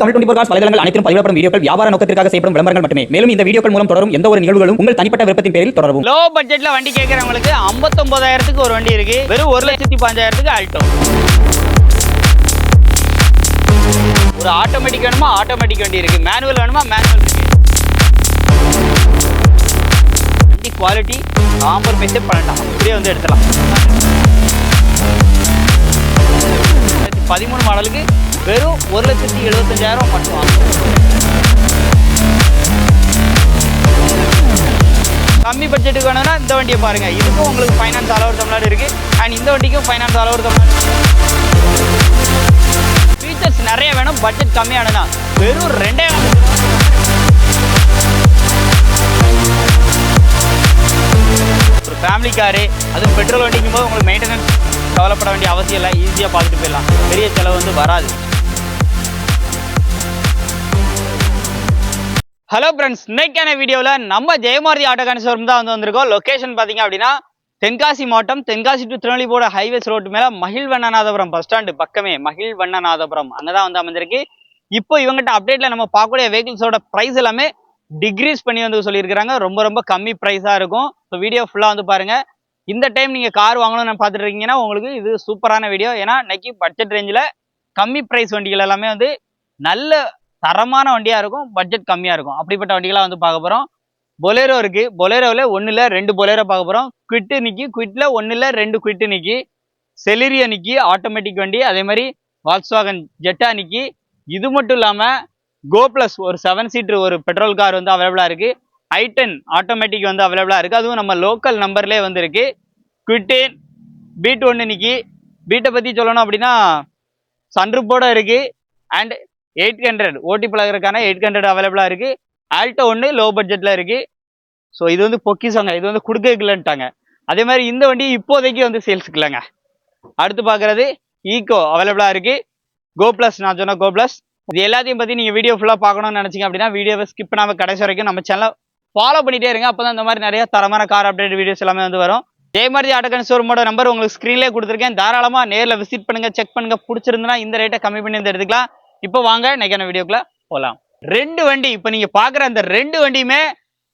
Tamil 24 cos வலைதளங்கள் அனைத்தும் பதிவிடப்படும் வீடியோக்கள் வியாபார நோக்கத்திற்காக செய்யப்படும் விளம்பரங்கள் மட்டுமே. மேலும் இந்த வீடியோக்கள் மூலம் தொடரும் எந்த ஒரு நிகழ்வுகளும் உங்கள் தனிப்பட்ட விருப்பத்தின் பேரில் தொடரவும். லோ பட்ஜெட்ல வண்டி கேட்கறவங்களுக்கு 59,000க்கு ஒரு வண்டி இருக்கு. வெறும் 1,15,000க்கு ஆல்டோ. ஒரு ஆட்டோமேட்டிக் வேணுமா ஆட்டோமேட்டிக் வண்டி இருக்கு. மேனுவல் வேணுமா மேனுவல் இருக்கு. வண்டி குவாலிட்டி காம்ப்ரமைஸ் பண்ணலாம். அப்படியே வந்து எடுத்துலாம். 13 மாடலுக்கு வெறும் 1,75,000 மட்டும். கம்மி பட்ஜெட்டுக்கு வேணும்னா இந்த வண்டியை பாருங்க. இதுக்கும் உங்களுக்கு ஃபைனான்ஸ் ஆல் ஓவர் தமிழ்நாடு இருக்கு. அண்ட் இந்த வண்டிக்கும் finance all over Tamil Nadu. Features நிறைய வேணும், பட்ஜெட் கம்மியானதுனா வெறும் 2,000. ஒரு ஃபேமிலி காரு, அது பெட்ரோல் வண்டிக்கும் போது உங்களுக்கு மெயின்டெனன்ஸ் கவலைப்பட வேண்டிய அவசியம் இல்லை. ஈஸியாக பார்த்துட்டு போயிடலாம். பெரிய செலவு வந்து வராது. ஹலோ ஃப்ரெண்ட்ஸ், இன்னைக்கான வீடியோவில் நம்ம ஜெயமாரதி ஆட்டோ கன்சோர்ம் தான் வந்திருக்கோம். லொக்கேஷன் பார்த்தீங்க அப்படின்னா தென்காசி மாவட்டம், Tenkasi to Tirunelveli highways road மேலே மகிழ்வண்ணநாதபுரம் பஸ் ஸ்டாண்டு பக்கமே மகிழ்வண்ணநாதபுரம் அங்கே தான் வந்து அமைஞ்சிருக்கு. இப்போ இவங்ககிட்ட அப்டேட்டில் நம்ம பார்க்கக்கூடிய வெஹிக்கிள்ஸோட ப்ரைஸ் எல்லாமே டிக்ரீஸ் பண்ணி வந்து சொல்லியிருக்கிறாங்க. ரொம்ப ரொம்ப கம்மி ப்ரைஸாக இருக்கும். ஸோ வீடியோ ஃபுல்லாக வந்து பாருங்கள். இந்த டைம் நீங்கள் கார் வாங்கணும்னு பார்த்துட்டு இருக்கீங்கன்னா உங்களுக்கு இது சூப்பரான வீடியோ. ஏன்னா இன்னைக்கு பட்ஜெட் ரேஞ்சில் கம்மி ப்ரைஸ் வண்டிகள் எல்லாமே வந்து நல்ல தரமான வண்டியாக இருக்கும், பட்ஜெட் கம்மியாக இருக்கும். அப்படிப்பட்ட வண்டிகளாக வந்து பார்க்க போகிறோம். பொலேரோ இருக்குது. பொலேரோவில் 1 இல்லை 2 பொலேரோ பார்க்க போகிறோம். குவிட்டு நிற்கி, குவிட்டில் 1 இல்லை 2 குவிட்டு நிற்கி. செலிரியா நிற்கி ஆட்டோமேட்டிக் வண்டி. அதே மாதிரி வால்க்ஸ்வாகன் ஜெட்டா நிற்கி. இது மட்டும் இல்லாமல் கோ ப்ளஸ் ஒரு 7 சீட்டர் ஒரு பெட்ரோல் கார் வந்து அவைலபிளாக இருக்குது. i10 ஆட்டோமேட்டிக் வந்து அவைலபிளாக இருக்குது. அதுவும் நம்ம லோக்கல் நம்பர்லேயே வந்து இருக்குது. குவிட்டேன் பீட் 1 நிற்கி. பீட்டை பற்றி சொல்லணும் அப்படின்னா சன்ரூப்போட இருக்குது. அண்ட் 800 ஓட்டி பழகிறதுக்கான 800 அவைலபிளாக இருக்குது. ஆல்டோ 1 லோ பட்ஜெட்டில் இருக்குது. ஸோ இது வந்து பொக்கிசாங்க, இது வந்து கொடுக்கலன்ட்டாங்க. அதே மாதிரி இந்த வண்டி இப்போதைக்கு வந்து சேல்ஸுக்கு இல்லைங்க. அடுத்து பார்க்குறது ஈக்கோ அவைலபிளாக இருக்குது. கோ ப்ளஸ், நான் சொன்ன கோ ப்ளஸ். இது எல்லாத்தையும் பற்றி நீங்கள் வீடியோ ஃபுல்லாக பார்க்கணும்னு நினச்சிங்க அப்படின்னா வீடியோவை ஸ்கிப் பண்ணாமல் கடைசி வரைக்கும் நம்ம சேனலை ஃபாலோ பண்ணிகிட்டே இருங்க. அப்போ தான் இந்த மாதிரி நிறைய தரமான கார் அப்டேட் வீடியோஸ் எல்லாமே வந்து வரும். ஜெயமாரதி ஆட்டோ கன்சோர்மோட நம்பர் உங்களுக்கு ஸ்க்ரீன்லேயே கொடுத்துருக்கேன். தாராளமாக நேரில் விசிட் பண்ணுங்கள், செக் பண்ணுங்கள். பிடிச்சிருந்துன்னா இந்த ரேட்டை கம்மி பண்ணி வந்து எடுத்துக்கலாம். இப்போ வாங்க இன்னைக்கான வீடியோக்குள்ள போகலாம். 2 வண்டி இப்போ நீங்கள் பார்க்குற அந்த 2 வண்டியுமே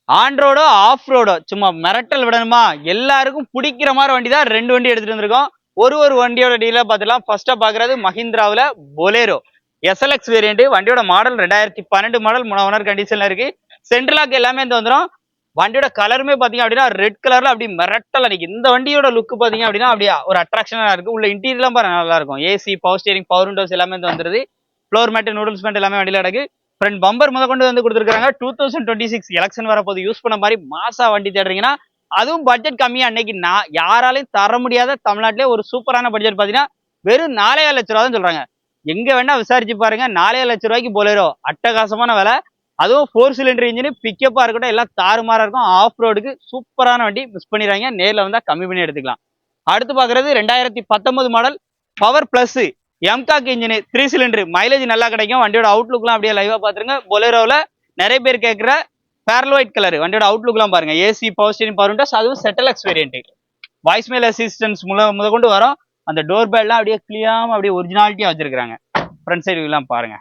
ஆன் ரோடோ ஆஃப் ரோடோ சும்மா மிரட்டல் விடணுமா எல்லாருக்கும் பிடிக்கிற மாதிரி வண்டி தான் 2 வண்டி எடுத்துகிட்டு வந்திருக்கோம். ஒரு வண்டியோட டீலாக பார்த்துலாம். ஃபர்ஸ்ட்டாக பார்க்குறது மஹிந்திராவில் பொலேரோ SLX வேரியண்ட். வண்டியோட மாடல் 2012 மாடல், 3 ஓனர் கண்டிஷனில் இருக்குது. சென்ட்ரலாக் எல்லாமே வந்து வந்துடும். வண்டியோட கலருமே பார்த்தீங்க அப்படின்னா ரெட் கலரில் அப்படி மிரட்டல் அடிக்கும். இந்த வண்டியோட லுக்கு பார்த்தீங்க அப்படின்னா அப்படியே ஒரு அட்ராக்ஷனாக இருக்குது. உள்ள இன்டீரியர்லாம் பாருங்க நல்லா இருக்கும். AC, power steering, power windows எல்லாமே வந்து வந்துருது. ஃப்ளோர் மேட், நூடுல்ஸ் மேட் எல்லாமே வண்டியில் கிடக்கு. ஃப்ரண்ட் பம்பர் கொண்டு வந்து கொடுத்துருக்காங்க. 2026 எலெக்ஷன் வரப்போது யூஸ் பண்ண மாதிரி மாசா வண்டி தேடுறீங்கன்னா அதுவும் பட்ஜெட் கம்மியாக அன்னைக்கு நான் யாராலையும் தர முடியாத தமிழ்நாட்டிலே ஒரு சூப்பரான பட்ஜெட் பார்த்தீங்கன்னா வெறும் 4,5 லட்ச ரூபா தான் சொல்கிறாங்க. எங்கே வேணா விசாரிச்சு பாருங்க. 4,5 லட்ச ரூபாய்க்கு பொலேரோ அட்டகாசமான விலை. அதுவும் 4 சிலிண்டர் இன்ஜின் பிக்கப்பாக இருக்கட்டும், எல்லாம் தாறுமாறாக இருக்கும். ஆஃப் ரோடுக்கு சூப்பரான வண்டி. மிஸ் பண்ணிடுறாங்க. நேரில் வந்தால் கம்மி பண்ணி எடுத்துக்கலாம். அடுத்து பார்க்குறது 2019 model power plus mHawk engine 3 cylinder. Mileage நல்லா கிடைக்கும். வண்டியோட அவுட்லுக்லாம் அப்படியே லைவாக பார்த்துருங்க. பொலேரோவில் நிறைய பேர் கேட்குற பேரல் ஒயிட் கலர் வண்டியோட அவுட்லுக்லாம் பாருங்க. AC, power steering, power Windows. அதுவும் செட்டலக்ஸ் வேரியன்ட். வாய்ஸ் மேல் அசிஸ்டன்ஸ் முதற்கொண்டு வரும். அந்த டோர் பேட்லாம் அப்படியே கிளியாமல் அப்படியே ஒரிஜினாலிட்டியாக வச்சிருக்காங்க. ஃப்ரண்ட் சைடு எல்லாம் பாருங்க.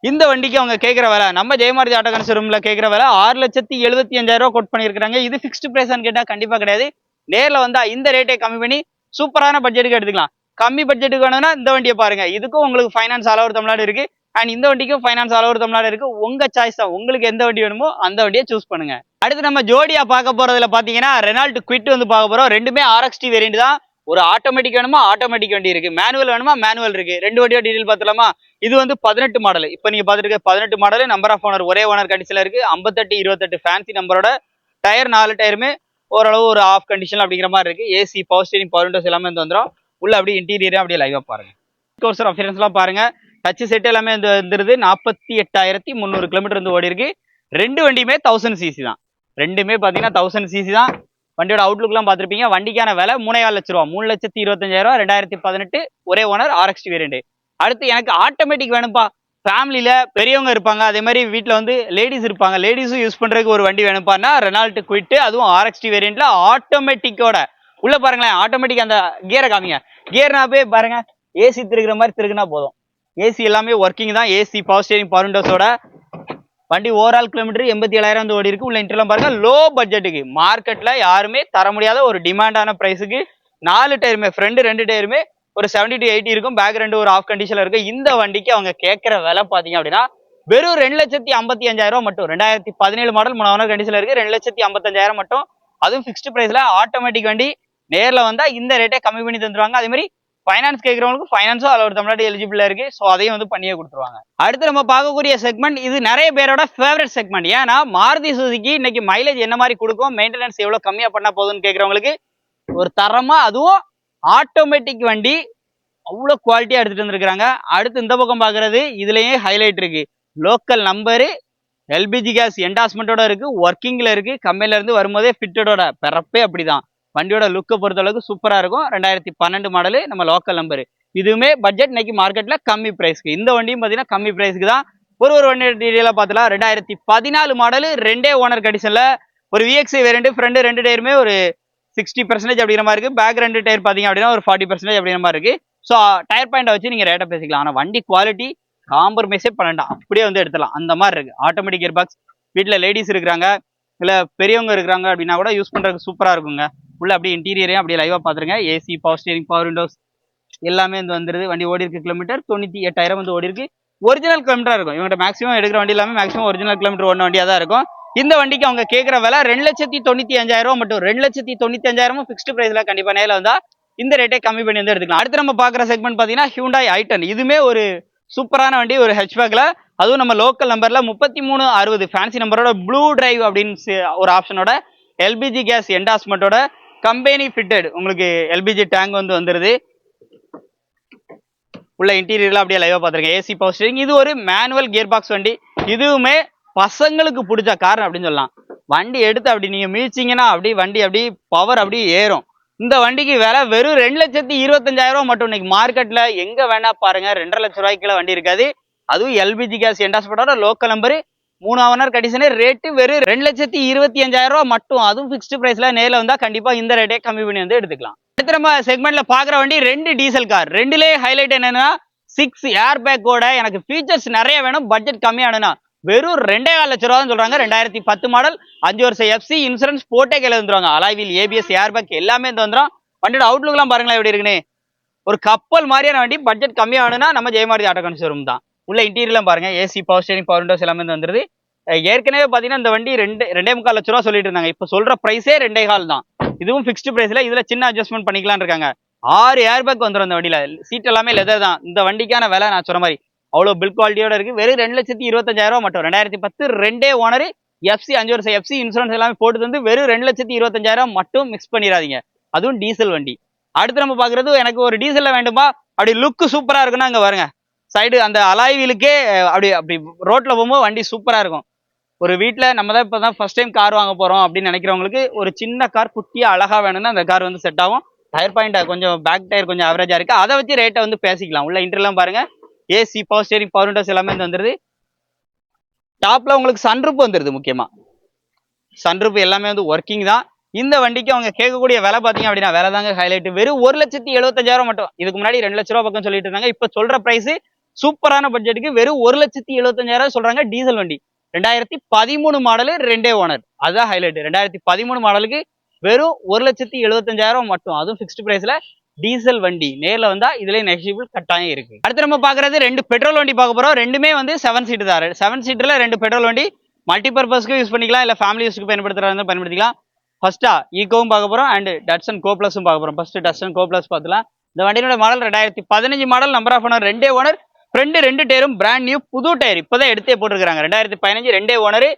இந்த வண்டிக்கு அவங்க கேட்குற விலை நம்ம ஜெயமாரதி ஆட்டோ கன்சோர்மில் கேட்குற விலை 6,75,000 கோட் பண்ணியிருக்காங்க. இது ஃபிக்ஸ்டு ப்ரைஸான்னு கேட்டால் கண்டிப்பாக கிடையாது. நேரில் வந்தால் இந்த ரேட்டை கம்மி பண்ணி சூப்பரான பட்ஜெட்டுக்கு எடுத்துக்கலாம். கம்மி பட்ஜெட்டுக்கு வேணும்னா இந்த வண்டியை பாருங்க. இதுக்கும் உங்களுக்கு ஃபைனான்ஸ் ஆல் ஓவர் தமிழ்நாடு இருக்கு. அண்ட் இந்த வண்டிக்கும் ஃபைனான்ஸ் ஆல் ஓவர் தமிழ்நாடு இருக்கு. உங்க சாய்ஸ் தான். உங்களுக்கு எந்த வண்டி வேணுமோ அந்த வண்டியை சூஸ் பண்ணுங்க. அடுத்து நம்ம ஜோடியா பார்க்க போறதுல பாத்தீங்கன்னா ரெனால்ட் குவிட் வந்து பார்க்க போறோம். ரெண்டுமே RXT வேரியண்ட் தான். ஒரு ஆட்டோமேட்டிக் வேணுமா ஆட்டோமேட்டிக் வண்டி இருக்கு, மேனுவல் வேணுமா மேனுவல் இருக்கு. 2 வண்டியோட டீடைல் பார்த்துலாமா. இது வந்து 18 மாடல். இப்போ நீங்க பார்த்துருக்க 18 மாடல். நம்பர் ஆஃப் ஓனர் ஒரே ஓனர் கண்டிஷன்ல இருக்கு. 58-28 ஃபேன்சி நம்பரோட. டயர் 4 டயருமே ஓரளவு ஒரு ஆஃப் கண்டிஷன் அப்படிங்கிற மாதிரி இருக்கு. AC, power steering, power windows எல்லாமே வந்து வந்துடும். உள்ள அப்படியே இன்டீரியரே அப்படியே லைவா பாருங்க. கோர்சர் அஃபியரன்ஸ்லாம் பாருங்க. டச் செட் எல்லாமே வந்துருது. 48,300 கிலோமீட்டர் வந்து ஓடி இருக்கு. 2 வண்டியுமே 1000 சிசி தான். ரெண்டுமே பார்த்தீங்கன்னா 1000 சிசி தான். வண்டியோட அவுட்லுக்லாம் பார்த்துருப்பீங்க. வண்டிக்கான விலை 3,4 லட்ச ரூபா, 3,25,000. 2018 ஒரே ஓனர் RXT வேரியண்ட். அடுத்து எனக்கு ஆட்டோமேட்டிக் வேணும்ப்பா, ஃபேமிலியில் பெரியவங்க இருப்பாங்க, அதே மாதிரி வீட்டில் வந்து லேடிஸ் இருப்பாங்க, லேடிஸும் யூஸ் பண்ணுறதுக்கு ஒரு வண்டி வேணும்ப்பான்னா ரெனால்ட் குவிட். அதுவும் RXT வேரியண்ட்ல ஆட்டோமேட்டிக்கோட. உள்ள பாருங்களேன், ஆட்டோமேட்டிக் அந்த கியரை காமிங்க. கியர்னா போய் பாருங்க, ஏசி திருகிற மாதிரி திருகுனா போதும். ஏசி எல்லாமே ஒர்க்கிங் தான். ஏசி பவர் ஸ்டீரிங் பவர் விண்டோஸோட வண்டி ஓவரால் கிலோமீட்டர் 87,000 வந்து ஓடி இருக்கு. உள்ள இன்டர்லாம் பாருங்க, லோ பட்ஜெட்டுக்கு மார்க்கெட்ல யாருமே தர முடியாத ஒரு டிமாண்டான பிரைஸுக்கு 4 டயருமே ஃப்ரண்ட் 2 டயருமே ஒரு 70 to 80 இருக்கும். பேக் 2 ஒரு ஆஃப் கண்டிஷன்ல இருக்கு. இந்த வண்டிக்கு அவங்க கேட்கிற விலை பாத்தீங்க அப்படின்னா வெறும் 2,55,000 மட்டும். 2017 மாடல் 3 ஓனர் கண்டிஷன்ல இருக்கு. 2,55,000 மட்டும். அதுவும் ஃபிக்ஸ்டு பிரைஸ்ல ஆட்டோமேட்டிக் வண்டி. நேர்ல வந்தா இந்த ரேட்டை கம்மி பண்ணி தந்துருவாங்க. அதே மாதிரி ஃபைனான்ஸ் கேட்கறவங்களுக்கு ஃபைனான்ஸும் அதில் ஒரு தமிழ்நாடு எலிஜிபிளா இருக்கு. ஸோ அதையும் வந்து பண்ணியே கொடுத்துருவாங்க. அடுத்து நம்ம பார்க்கக்கூடிய செக்மெண்ட் இது நிறைய பேரோட ஃபேவரட் செக்மெண்ட். ஏன்னா மாருதி சுசுகி இன்னைக்கு மைலேஜ் என்ன மாதிரி கொடுக்கும், மெயின்டெனன்ஸ் எவ்வளவு கம்மியா பண்ணா போதும்னு கேட்கறவங்களுக்கு ஒரு தரமா, அதுவும் ஆட்டோமேட்டிக் வண்டி அவ்வளோ குவாலிட்டியா எடுத்துட்டு வந்திருக்காங்க. அடுத்து இந்த பக்கம் பாக்குறது இதுலயே ஹைலைட் இருக்கு. லோக்கல் நம்பரு, எல்பிஜி கேஸ் என்டாஸ்மெண்டோட இருக்கு, ஒர்க்கிங்ல இருக்கு. கம்பெனில இருந்து வரும்போதே ஃபிட்டடோட பிறப்பே அப்படிதான். வண்டியோட லுக்கை பொறுத்த அளவுக்கு சூப்பரா இருக்கும். 2012 மாடலு, நம்ம லோக்கல் நம்பரு. இதுவுமே பட்ஜெட் இன்னைக்கு மார்க்கெட்ல கம்மி பிரைஸ்க்கு. இந்த வண்டியும் பாத்தீங்கன்னா கம்மி பிரைஸ்க்கு தான். ஒரு வண்டி டீடைலா பார்த்தலாம். 2014 மாடலு, 2 ஓனர் கண்டிஷன்ல ஒரு விஎக்ஸ்ஐ வேரியண்ட். ஃப்ரண்ட் 2 டயருமே ஒரு 60% அப்படிங்கிற மாதிரி இருக்கு. பேக் 2 டயர் பாத்தீங்க அப்படின்னா ஒரு 40% அப்படிங்கிற மாதிரி இருக்கு. ஸோ டயர் பாயிண்ட் வச்சு நீங்க ரேட்டை பேசிக்கலாம். ஆனா வண்டி குவாலிட்டி காம்ப்ரமைஸே பண்ணலாம், அப்படியே வந்து எடுத்துலாம். அந்த மாதிரி இருக்கு. Automatic gear box. வீட்டில் லேடிஸ் இருக்கிறாங்க, இல்ல பெரியவங்க இருக்கிறாங்க அப்படின்னா கூட யூஸ் பண்றதுக்கு சூப்பரா இருக்குங்க. உள்ள அப்படியே இன்டீரியரையும் அப்படியே லைவா பாத்துருங்க. AC power steering power windows எல்லாமே வந்து வந்துருது. வண்டி ஓடி இருக்கு கிலோமீட்டர் 98,000 வந்து ஓடி இருக்கு. ஒரிஜினல் கிலோமீட்டரா இருக்கும். இவங்க மேக்ஸிமம் எடுக்கிற வண்டி எல்லாமே மேக்ஸிமம் ஒரிஜினல் கிலோமீட்டர் ஒன்று வண்டியா தான் இருக்கும். இந்த வண்டிக்கு அவங்க கேட்கிற விலை 2,95,000 மட்டும். 2,95,000 ஃபிக்ஸ்டு பிரைஸ்ல. கண்டிப்பா நேரில் வந்தா இந்த ரேட்டை கம்மி பண்ணி வந்து எடுத்துக்கலாம். அடுத்து நம்ம பாக்குற செக்மெண்ட் பாத்தீங்கன்னா ஹியூண்டாய் i10. இதுமே ஒரு சூப்பரான வண்டி, ஒரு ஹெச்பேக்ல. அதுவும் நம்ம லோக்கல் நம்பர்ல 3360 ஃபேன்சி நம்பரோட ப்ளூ டிரைவ் அப்படின்னு ஒரு ஆப்ஷனோட எல்பிஜி கேஸ் என்டாஸ்மெண்டோட கம்பெனி ஃபிட்டட் உங்களுக்கு எல்பிஜி டேங்க் வந்து வந்துருது. உள்ள இன்டீரியர்ல அப்படியே லைவா பாத்துருக்கேன். AC power steering. இது ஒரு மேனுவல் கியர் பாக்ஸ் வண்டி. இதுவுமே பசங்களுக்கு பிடிச்ச கார் அப்படின்னு சொல்லலாம். வண்டி எடுத்து அப்படி நீங்க மீழ்ச்சிங்கன்னா அப்படி வண்டி அப்படி பவர் அப்படி ஏறும். இந்த வண்டிக்கு விலை வெறும் 2,25,000 மட்டும். இன்னைக்கு மார்க்கெட்ல எங்க வேணா பாருங்க 2.5 லட்சம் ரூபாய்க்குள்ள வண்டி இருக்காது. அதுவும் எல்பிஜி கேஸ் என்டாஸ்மெண்டோட லோக்கல் நம்பரு 3 ஓனர் கண்டிஷனே ரேட்டு வெறும் 2,25,000 மட்டும். அதுவும் ஃபிக்ஸ்டு பிரைஸ்ல. நேரில் வந்தா கண்டிப்பா இந்த ரேட்டே கம்மி பண்ணி வந்து எடுத்துக்கலாம். அடுத்து நம்ம செக்மெண்ட்ல பாக்குற வண்டி 2 டீசல் கார். ரெண்டுலேயே ஹைலைட் என்னன்னா 6 ஏர் பேக்கோட. எனக்கு ஃபீச்சர்ஸ் நிறைய வேணும், பட்ஜெட் கம்மியானுன்னா வெறும் 2.25 லட்சம் ரூபா சொல்றாங்க. 2010 மாடல், 5 வருஷம் எஃப்சி இன்சூரன்ஸ் போட்டே கையில வந்துருவாங்க. அலாய்வில் ஏபிஎஸ் ஏர் பேக் எல்லாமே வந்துடும். வண்டியோட அவுட்லுக் எல்லாம் பாருங்களேன் எப்படி இருக்குன்னு. ஒரு கப்பல் மாதிரியான வண்டி. பட்ஜெட் கம்மியானுன்னா நம்ம ஜெயமாரதி ஆட்டோ ஷோரூம் தான். உள்ள இன்டீரியர்லாம் பாருங்க. AC power steering power windows எல்லாமே வந்துருது. ஏற்கனவே பாத்தீங்கன்னா இந்த வண்டி 2.25 லட்சம் ரூபா சொல்லிட்டு இருந்தாங்க. இப்ப சொல்ற பிரைஸே 2.25 தான். இதுவும் ஃபிக்ஸ்டு பிரைஸ்ல. இதுல சின்ன அட்ஜஸ்ட்மெண்ட் பண்ணிக்கலாம் இருக்காங்க. 6 ஏர் பேக் வந்துடும் இந்த வண்டியில. சீட் எல்லாமே லெதர் தான். இந்த வண்டிக்கான விலை நான் சொன்ன மாதிரி அவ்வளவு பில் குவாலிட்டியோட இருக்கு. வெறும் 2,25,000 மட்டும். 2010 2 ஓனர் எஃப்சி 5 வருஷம் எஃப்சி இன்சூரன்ஸ் எல்லாமே போட்டு வந்து வெறும் 2,25,000 மட்டும். மிக்ஸ் பண்ணிடாதீங்க. அதுவும் டீசல் வண்டி. அடுத்து நம்ம பாக்குறது எனக்கு ஒரு டீசல்ல வேண்டுமா அப்படி லுக் சூப்பரா இருக்குன்னா அங்க வருங்க. சைடு அந்த அலாய் வீலுக்கே அப்படி அப்படி ரோட்ல போகும்போது வண்டி சூப்பரா இருக்கும். ஒரு வீட்டில் நம்ம தான் இப்போ தான் ஃபர்ஸ்ட் டைம் கார் வாங்க போறோம் அப்படின்னு நினைக்கிறவங்களுக்கு ஒரு சின்ன கார் குட்டியா அழகா வேணும்னா அந்த கார் வந்து செட் ஆகும். டயர் பாயிண்ட் கொஞ்சம் பேக் டயர் கொஞ்சம் அவரேஜா இருக்கு. அதை வச்சு ரேட்டை வந்து பேசிக்கலாம். உள்ள இன்டர்லாம் பாருங்க. AC power steering power windows எல்லாமே வந்துருது. டாப்ல உங்களுக்கு சன்ரூப் வந்துருது. முக்கியமா சன்ரூப் எல்லாமே வந்து ஒர்க்கிங் தான். இந்த வண்டிக்கு அவங்க கேட்கக்கூடிய விலை பாத்தீங்க அப்படின்னா விலை தாங்க ஹைலைட். வெறும் 1,75,000 மட்டும். இதுக்கு முன்னாடி 2 லட்ச ரூபா பக்கம் சொல்லிட்டு இருந்தாங்க. இப்ப சொல்ற பிரைஸ் சூப்பரான பட்ஜெட்டுக்கு வெறும் 1,75,000 சொல்றாங்க. டீசல் வண்டி. 2013 மாடலு 2 ஓனர். அதுதான் ஹைலைட். 2013 மாடலுக்கு வெறும் 1,75,000 மட்டும். அதுவும் ஃபிக்ஸ்டு பிரைஸ்ல டீசல் வண்டி. நேர்ல வந்தா இதுல நெக்ஸ்டிபிள் கட்டாயம் இருக்கு. அடுத்து நம்ம பாக்குறது 2 பெட்ரோல் வண்டி பார்க்க போறோம். ரெண்டுமே வந்து 7 சீட் தான். 7 சீட்ல 2 பெட்ரோல் வண்டி. மல்டிபர்பஸ்க்கு யூஸ் பண்ணிக்கலாம், இல்ல ஃபேமிலி யூஸ்க்கு பயன்படுத்துறதா பயன்படுத்திக்கலாம். ஃபர்ஸ்டா ஈகோவும் பார்க்க போறோம் அண்ட் டட்சன் கோ பிளஸும் பார்க்க போறோம். ஃபர்ஸ்ட் டட்சன் கோ பிளஸ் பார்த்துலாம். இந்த வண்டியோட model 2015 model. Number of owner 2 owner. Front 2 டயரும் பிராண்ட் நியூ புது டயர். இப்பதான் எடுத்தே போட்டுருக்காங்க. 2015 2 ஓனர்.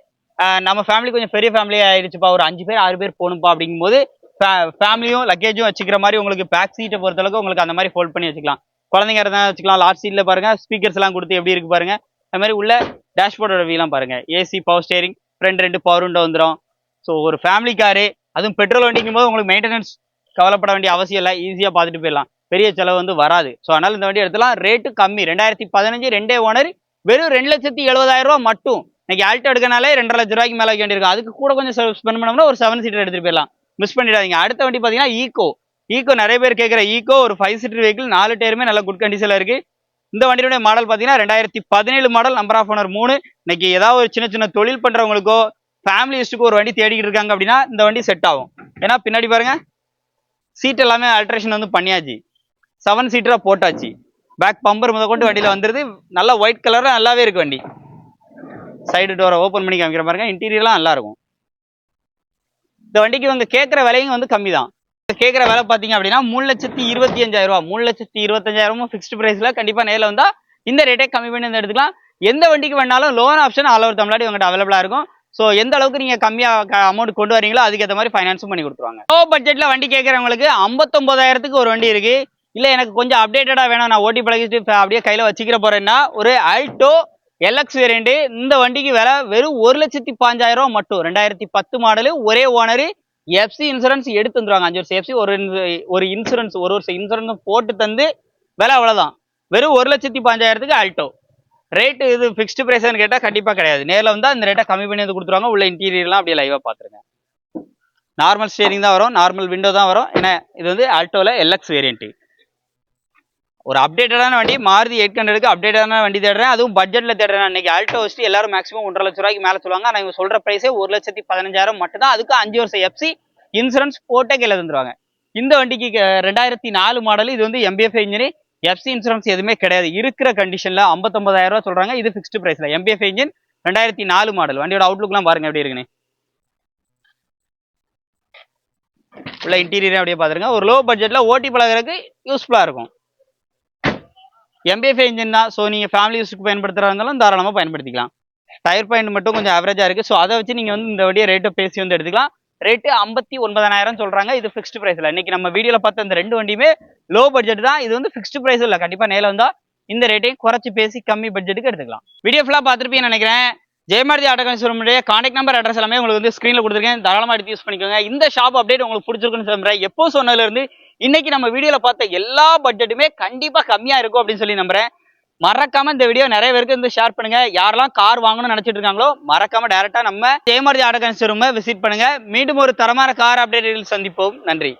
நம்ம ஃபேமிலி கொஞ்சம் பெரிய ஃபேமிலி ஆயிடுச்சுப்பா, ஒரு 5 பேர் 6 பேர் போகணும்ப்பா அப்படிங்கும்போது ஃபேமிலியும் லக்கேஜும் வச்சுக்கிற மாதிரி உங்களுக்கு பேக் சீட்டை பொறுத்தளவுக்கு உங்களுக்கு அந்த மாதிரி ஃபோல்ட் பண்ணி வச்சுக்கலாம். குழந்தைங்க இருந்தா வச்சுக்கலாம். லாஸ்ட் சீட்ல பாருங்க ஸ்பீக்கர்ஸ் எல்லாம் கொடுத்து எப்படி இருக்கு பாருங்க. அது மாதிரி உள்ள டேஷ்போர்டோட வீலாம் பாருங்க. AC power steering, front 2 power window வந்துடும். ஸோ ஒரு ஃபேமிலி காரு, அதுவும் பெட்ரோல் வண்டிக்கும் போது உங்களுக்கு மெயின்டெனன்ஸ் கவலைப்பட வேண்டிய அவசியம் இல்லை. ஈஸியா பார்த்துட்டு போயிடலாம். பெரிய செலவு வந்து வராது. ஸோ அதனால இந்த வண்டி எடுத்துலாம். ரேட்டு கம்மி. 2015 2 ஓனர். வெறும் 2,70,000 மட்டும். இன்னைக்கு ஆல்டோ எடுக்கனாலே 2.5 லட்ச ரூபாய்க்கு மேலே வைக்க வேண்டியிருக்கும். அதுக்கு கூட கொஞ்சம் ஸ்பெண்ட் பண்ணோம்னா ஒரு 7 சீட்டர் எடுத்துட்டு போயிடலாம். மிஸ் பண்ணிடாதீங்க. அடுத்த வண்டி பார்த்தீங்கன்னா ஈகோ. ஈகோ நிறைய பேர் கேட்குற ஈகோ ஒரு 5 சீட்டர் வெஹிக்கிள். 4 டயருமே நல்ல குட் கண்டிஷன்ல இருக்கு. இந்த வண்டியுடைய மாடல் பார்த்தீங்கன்னா 2017 மாடல், நம்பர் ஆஃப் ஓனர் 3. இன்னைக்கு ஏதாவது ஒரு சின்ன சின்ன தொழில் பண்றவங்களுக்கோ ஃபேமிலி யூஸ்டுக்கு ஒரு வண்டி தேடிக்கிட்டு இருக்காங்க அப்படின்னா இந்த வண்டி செட் ஆகும். ஏன்னா பின்னாடி பாருங்க சீட் எல்லாமே ஆல்ட்ரேஷன் வந்து பண்ணியாச்சு, 7 சீட்டரா போட்டாச்சு, பேக் பம்பர் முத கொண்டு வண்டியில வந்துருது. நல்லா ஒயிட் கலர்ல நல்லாவே இருக்கு வண்டி. சைடு டோரை ஓப்பன் பண்ணி காமிக்கிற பாருங்க, இன்டீரியர்லாம் நல்லா இருக்கும். இந்த வண்டிக்கு இவங்க கேட்குற விலையும் வந்து கம்மி தான். கேட்குற விலை பார்த்தீங்க அப்படின்னா 3,25,000 ரூபா. 3,25,000 ஃபிக்ஸ்டு பிரைஸ்ல கண்டிப்பா நேரில் வந்தா இந்த ரேட்டே கம்மி பண்ணி வந்து எடுத்துக்கலாம். எந்த வண்டிக்கு வேணாலும் loan option all over Tamil Nadu இவங்ககிட்ட அவைலபிளா இருக்கும். ஸோ எந்த அளவுக்கு நீங்க கம்மியா அமௌண்ட் கொண்டு வரீங்களோ அதுக்கேற்ற மாதிரி ஃபைனான்ஸும் பண்ணி கொடுத்துருவாங்க. லோ பட்ஜெட்ல வண்டி கேட்கறவங்களுக்கு 59,000க்கு ஒரு வண்டி இருக்கு. இல்ல எனக்கு கொஞ்சம் அப்டேட்டடா வேணும், நான் ஓட்டி பழகிட்டு அப்படியே கையில வச்சுக்கிற போறேன்னா ஒரு ஆல்டோ எல்எக்ஸ் வேரியண்ட். இந்த வண்டிக்கு விலை வெறும் 1,15,000 ரூபா மட்டும். 2010 மாடலு, ஒரே ஓனரு, எஃப்சி இன்சூரன்ஸ் எடுத்து வந்துருவாங்க. 5 வருஷம் எஃப்சி, ஒரு இன்சூரன்ஸ், ஒரு வருஷம் இன்சூரன்ஸ் போட்டு தந்து விலை அவ்வளவுதான். வெறும் 1,15,000க்கு ஆல்டோ. ரேட்டு இது ஃபிக்ஸ்டு பிரைஸ்னு கேட்டால் கண்டிப்பாக கிடையாது. நேரில் வந்தால் இந்த ரேட்டை கம்மி பண்ணி வந்து கொடுத்துருவாங்க. உள்ள இன்டீரியர்லாம் அப்படியே லைவாக பார்த்துருங்க. நார்மல் ஸ்டேரிங் தான் வரும், நார்மல் விண்டோ தான் வரும். ஏன்னா இது வந்து ஆல்டோவில் எல்எக்ஸ் வேரியன்ட். ஒரு அப்டேட்டடான வண்டி, மாருதி 800க்கு அப்டேட்டடான வண்டி தேடுறேன், அதுவும் பட்ஜெட்டில் தேடுறேன். இன்னைக்கு ஆல்டோ வச்சு எல்லாரும் மேக்ஸிமம் 1,50,000 ரூபாய்க்கு மேலே சொல்லுவாங்க. ஆனால் இவங்க சொல்கிற ப்ரைஸே 1,15,000 மட்டும் தான். அதுக்கு 5 வருஷம் எஃப்சி இன்சூரன்ஸ் போட்டே கையில் தந்துருவாங்க. இந்த வண்டிக்கு 2004 மாடல், இது வந்து எம்பிஎஃப் இன்ஜின், எஃப்சி இன்சூரன்ஸ் எதுவுமே கிடையாது. இருக்கிற கண்டிஷன்ல 59,000 ரூபா சொல்றாங்க. இது ஃபிக்ஸ்டு பிரைஸ்ல எம்பிஎஃப் இன்ஜின் 2004 மாடல். வண்டியோட அவுட்லுக்லாம் பாருங்க எப்படி இருக்குன்னு. உள்ள இன்டீரியர் அப்படியே பாத்துருங்க. ஒரு லோ பட்ஜெட்ல ஓட்டி பழகிறதுக்கு யூஸ்ஃபுல்லா இருக்கும். எம்பிஎஃப் இன்ஜின் தான். ஸோ நீங்க ஃபேமிலி யூஸ்க்கு பயன்படுத்துறதா இருந்தாலும் தாராளமா பயன்படுத்திக்கலாம். டயர் பாயிண்ட் மட்டும் கொஞ்சம் ஆவரேஜா இருக்கு. ஸோ அதை வச்சு நீங்க வந்து இந்த வண்டியை ரேட்டை பேசி வந்து எடுத்துக்கலாம். ரேட்டு 59,000 சொல்றாங்க. இது ஃபிக்ஸ்டு பிரைஸ்ல. இன்னைக்கு நம்ம வீடியோல பார்த்த இந்த ரெண்டு வண்டியுமே லோ பட்ஜெட் தான். இது வந்து ஃபிக்ஸ்டு பிரைஸ் இல்ல. கண்டிப்பா நேரில் வந்தா இந்த ரேட்டையும் குறைச்சு பேசி கம்மி பட்ஜெட்டுக்கு எடுத்துக்கலாம். வீடியோ ஃபுல்லா பார்த்துருப்பீங்கன்னு நினைக்கிறேன். ஜெயமாரதி ஆட்டோ கன்சூமருடைய கான்டாக்ட் நம்பர், அட்ரஸ் எல்லாமே உங்களுக்கு வந்து ஸ்க்ரீன்ல கொடுத்துருக்கேன். தாராளமா எடுத்து யூஸ் பண்ணிக்கோங்க. இந்த ஷாப் அப்டேட் உங்களுக்கு பிடிச்சிருக்குன்னு சொல்றேன். எப்போ சொன்னதுல இருந்து இன்னைக்கு நம்ம வீடியோல பார்த்த எல்லா பட்ஜெட்டுமே கண்டிப்பா கம்மியா இருக்கும் அப்படின்னு சொல்லி நம்புறேன். மறக்காம இந்த வீடியோ நிறைய பேருக்கு வந்து ஷேர் பண்ணுங்க. யாரெல்லாம் கார் வாங்கணும்னு நினைச்சிட்டு இருக்காங்களோ மறக்காம டைரக்டா நம்ம ஜெயமாரதி ஆட்டோ கன்சூமர் விசிட் பண்ணுங்க. மீண்டும் ஒரு தரமான கார் அப்டேட்டில் சந்திப்போம். நன்றி.